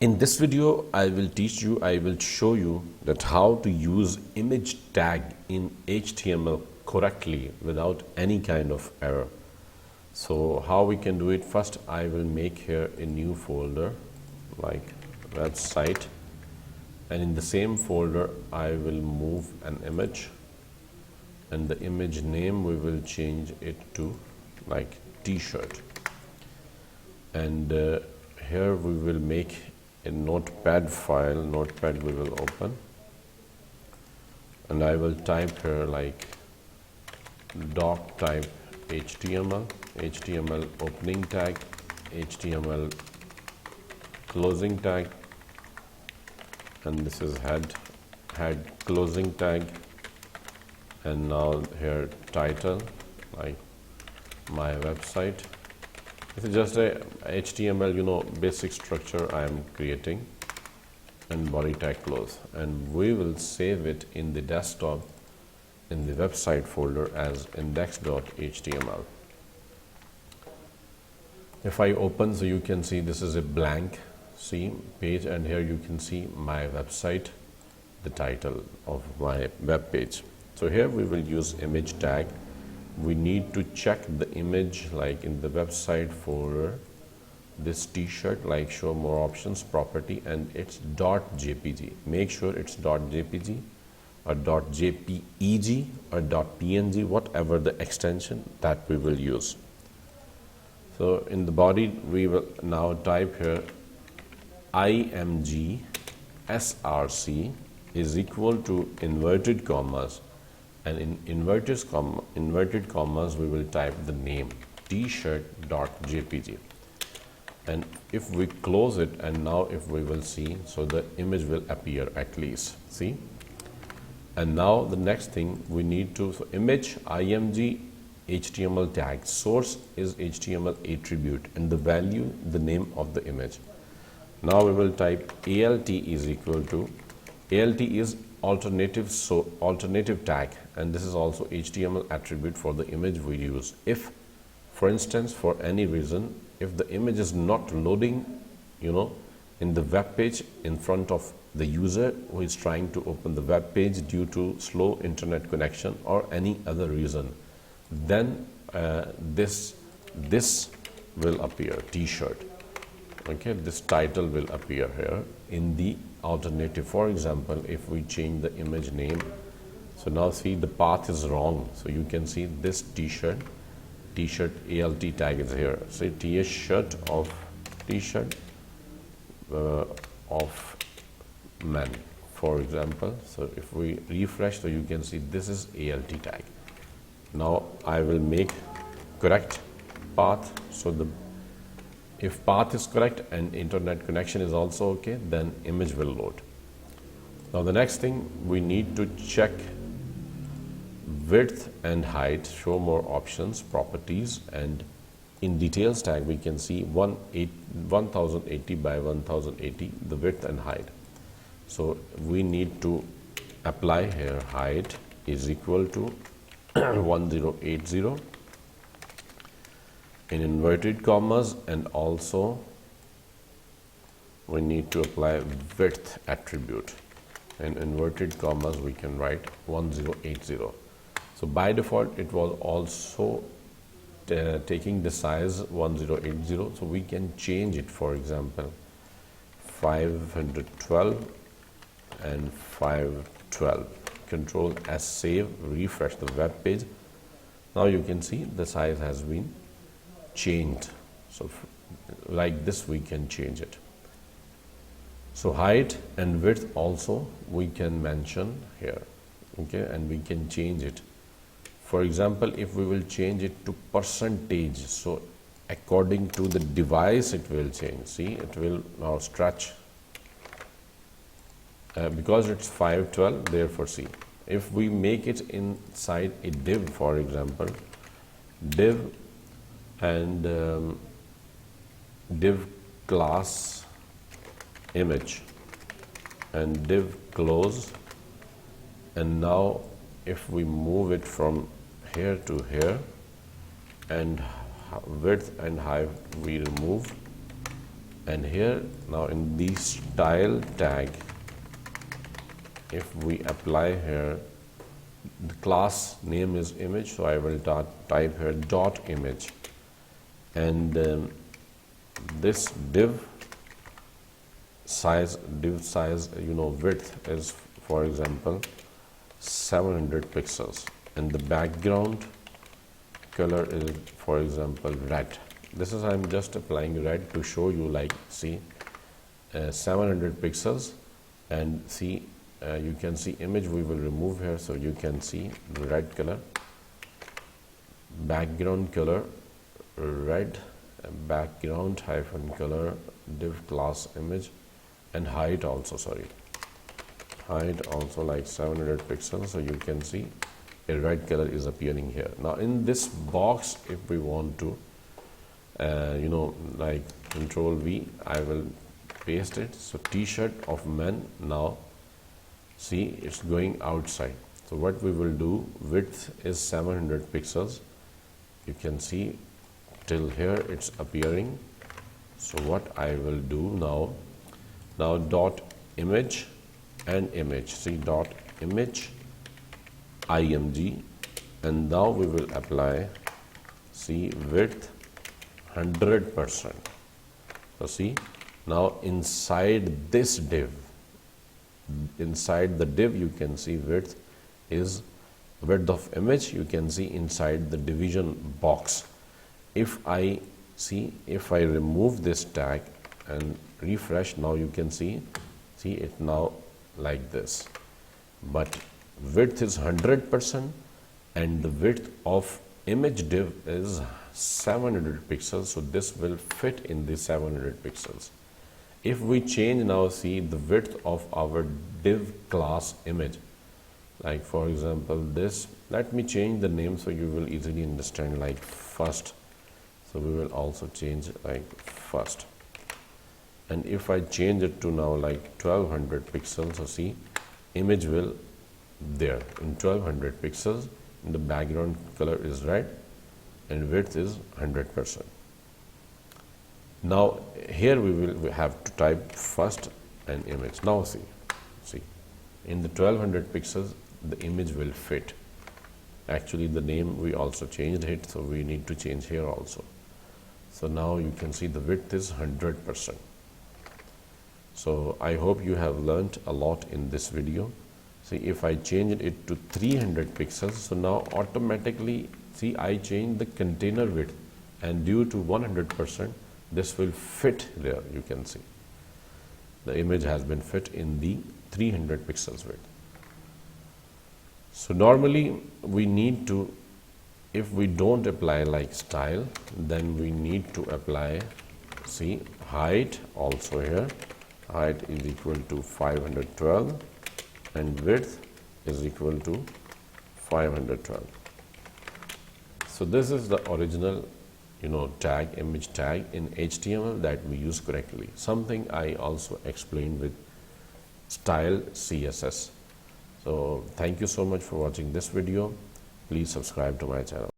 In this video, I will show you that how to use image tag in HTML correctly without any kind of error. So how we can do it? First, I will make here a new folder like website, and in the same folder, I will move an image, and the image name we will change it to like t-shirt, and here we will make a notepad file. Notepad we will open, and I will type here like doc type HTML opening tag, HTML closing tag, and this is head closing tag, and now here title like my website. This is just a HTML basic structure I am creating, and body tag close, and we will save it in the desktop in the website folder as index.html. If I open, so you can see this is a blank page, and here you can see my website, the title of my web page. So here we will use image tag. We need to check the image like in the website folder, this t-shirt, like show more options property, and it's .jpg. Make sure it's .jpg or .jpeg or .png, whatever the extension that we will use. So in the body we will now type here img src is equal to inverted commas, and in inverted commas we will type the name t-shirt.jpg, and if we close it, and now if we will see, so the image will appear at least, see. And now the next thing we need to, so image img HTML tag, source is HTML attribute, and the value the name of the image. Now we will type alt is equal to, alt is alternative, so alternative tag, and this is also HTML attribute for the image we use. If for instance for any reason if the image is not loading in the web page in front of the user who is trying to open the web page due to slow internet connection or any other reason, then this will appear t-shirt. Okay, this title will appear here in the alternative. For example, if we change the image name, so now see the path is wrong, so you can see this t-shirt alt tag is here. Say t-shirt of of men, for example. So if we refresh, so you can see this is alt tag. Now I will make correct path, so if path is correct and internet connection is also okay, then image will load. Now the next thing we need to check width and height, show more options properties, and in details tag we can see 1080 by 1080 the width and height. So we need to apply here height is equal to 1080 in inverted commas, and also we need to apply width attribute. In inverted commas we can write 1080. So by default it was also taking the size 1080, so we can change it, for example 512 and 512. Control S, save, refresh the web page. Now you can see the size has been changed, so like this we can change it. So height and width also we can mention here, okay, and we can change it. For example, if we will change it to percentage, so according to the device it will change. See, it will now stretch because it's 512, therefore see, if we make it inside a div, for example div and div class image and div close, and now if we move it from here to here, and width and height we remove, And here now in the style tag, if we apply here, the class name is image, so I will type here dot image, and this div size, width is, for example, 700 pixels, and the background color is, for example, red. This is, I'm just applying red to show you, like, see, 700 pixels, and see, you can see image we will remove here, so you can see the red color, background color red, background hyphen color div class image, and height also, height also like 700 pixels, so you can see a red color is appearing here. Now in this box, if we want to like Control V, I will paste it. So t-shirt of men, now see it's going outside. So what we will do, width is 700 pixels, you can see till here it's appearing. So what I will do now dot image and image, see dot image img, and now we will apply, see, width 100%. So see, now inside this div, inside the div, you can see width is width of image, you can see inside the division box. If I remove this tag and refresh, now you can see it now like this, but width is 100% and the width of image div is 700 pixels, so this will fit in the 700 pixels. If we change now, see the width of our div class image, like for example this, let me change the name so you will easily understand, like first, so we will also change like first, and if I change it to now like 1200 pixels, so see image will there in 1200 pixels, and the background color is red and width is 100%. Now here we have to type first and image. Now see in the 1200 pixels the image will fit. Actually the name we also changed it, so we need to change here also. So now you can see the width is 100%. So I hope you have learnt a lot in this video. See, if I change it to 300 pixels, so now automatically, see, I change the container width, and due to 100%, this will fit there. You can see the image has been fit in the 300 pixels width. So normally we need to, if we don't apply like style, then we need to apply, see, height also here. Height is equal to 512 and width is equal to 512. So this is the original tag, image tag in HTML that we use correctly. Something I also explained with style CSS. So thank you so much for watching this video. Please subscribe to my channel.